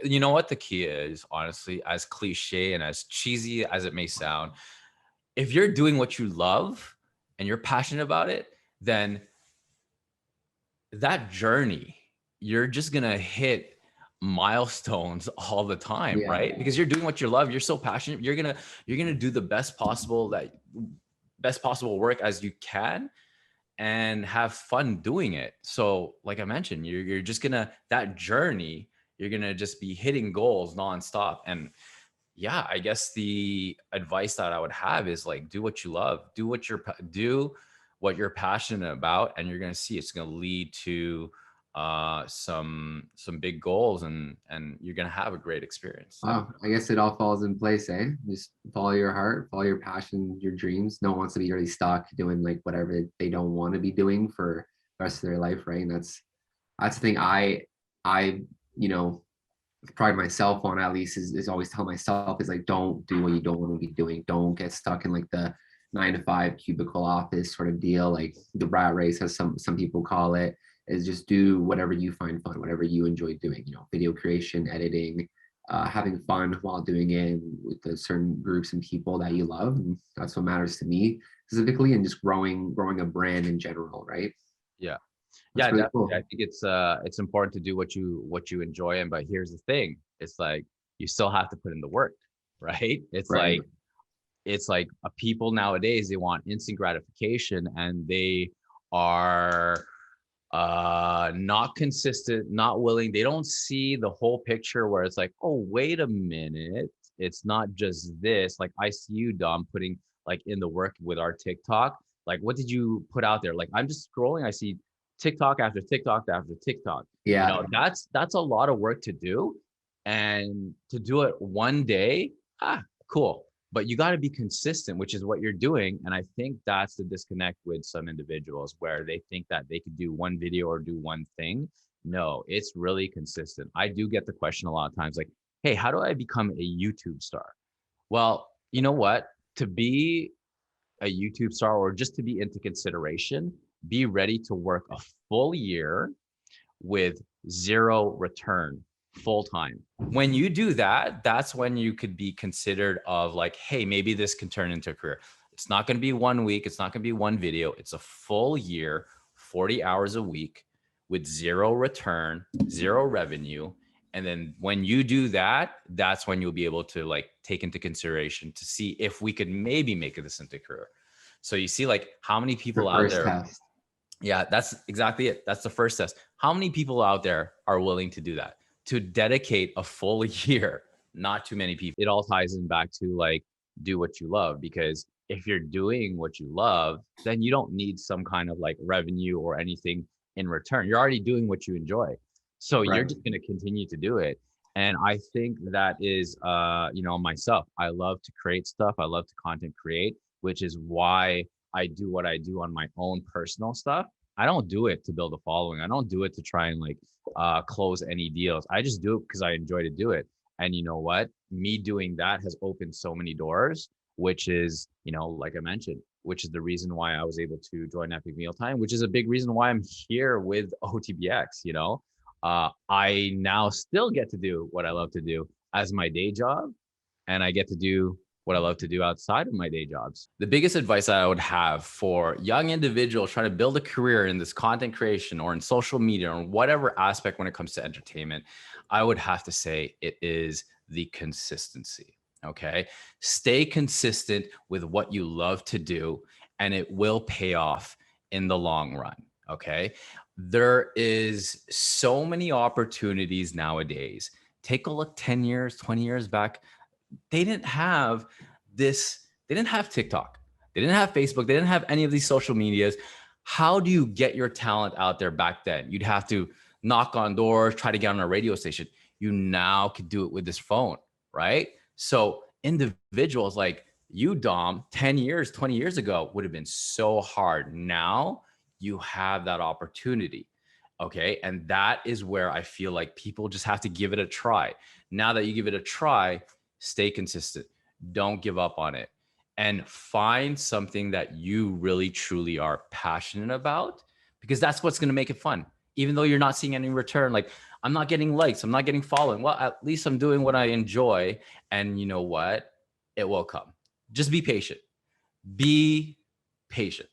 You know what the key is, honestly, as cliche and as cheesy as it may sound, if you're doing what you love and you're passionate about it, then that journey, you're just going to hit milestones all the time, Yeah. right? Because you're doing what you love, you're so passionate, you're going to do the best possible work as you can and have fun doing it. So like I mentioned, you're just gonna, that journey, you're gonna just be hitting goals nonstop. And yeah, I guess the advice that I would have is like, do what you love, do what you're passionate about, and you're gonna see it's gonna lead to some big goals, and you're gonna have a great experience. Wow, I guess it all falls in place, eh? Just follow your heart, follow your passion, your dreams. No one wants to be really stuck doing like whatever they don't want to be doing for the rest of their life, right? And that's the thing I you know pride myself on, at least, is always tell myself is like, don't do what you don't want to be doing. Don't get stuck in like the 9 to 5 cubicle office sort of deal, like the rat race, as some people call it. Is just do whatever you find fun, whatever you enjoy doing, video creation, editing, having fun while doing it with the certain groups and people that you love. And that's what matters to me specifically, and just growing a brand in general, right? Yeah. That's Yeah, really definitely. I cool. think it's important to do what you enjoy. And but here's the thing, it's like you still have to put in the work, right? Right. It's like people nowadays, they want instant gratification, and they are not consistent, not willing. They don't see the whole picture, where it's like, oh, wait a minute, it's not just this. Like I see you, Dom, putting like in the work with our TikTok. Like, what did you put out there? Like, I'm just scrolling, I see TikTok after TikTok after TikTok. You Yeah. know, that's a lot of work to do. And to do it one day, cool. But you got to be consistent, which is what you're doing. And I think that's the disconnect with some individuals, where they think that they could do one video or do one thing. No, it's really consistent. I do get the question a lot of times, like, hey, how do I become a YouTube star? Well, you know what? To be a YouTube star, or just to be into consideration, be ready to work a full year with zero return full time. When you do that, that's when you could be considered of like, hey, maybe this can turn into a career. It's not going to be 1 week. It's not going to be one video. It's a full year, 40 hours a week with zero return, zero revenue. And then when you do that, that's when you'll be able to like take into consideration to see if we could maybe make this into a career. So you see like how many The people out first there. test. Yeah, that's exactly it. That's the first test. How many people out there are willing to do that? To dedicate a full year? Not too many people. It all ties in back to like, do what you love, because if you're doing what you love, then you don't need some kind of like revenue or anything in return. You're already doing what you enjoy. So you're Right. just going to continue to do it. And I think that is, myself. I love to create stuff. I love to content create, which is why I do what I do on my own personal stuff. I don't do it to build a following. I don't do it to try and like close any deals. I just do it because I enjoy to do it. And you know what? Me doing that has opened so many doors, which is, like I mentioned, which is the reason why I was able to join Epic Mealtime, which is a big reason why I'm here with OTBx. I now still get to do what I love to do as my day job, and I get to do what I love to do outside of my day jobs. The biggest advice I would have for young individuals trying to build a career in this content creation or in social media or whatever aspect when it comes to entertainment, I would have to say it is the consistency. Okay. Stay consistent with what you love to do, and it will pay off in the long run. Okay. There is so many opportunities nowadays. Take a look 10 years, 20 years back. They didn't have this, they didn't have TikTok, they didn't have Facebook, they didn't have any of these social medias. How do you get your talent out there back then? You'd have to knock on doors, try to get on a radio station. You now could do it with this phone, right? So individuals like you, Dom, 10 years, 20 years ago would have been so hard. Now you have that opportunity. Okay. And that is where I feel like people just have to give it a try. Now that you give it a try, stay consistent. Don't give up on it, and find something that you really truly are passionate about, because that's what's going to make it fun. Even though you're not seeing any return, like I'm not getting likes. I'm not getting following. Well, at least I'm doing what I enjoy. And you know what? It will come. Just be patient. Be patient.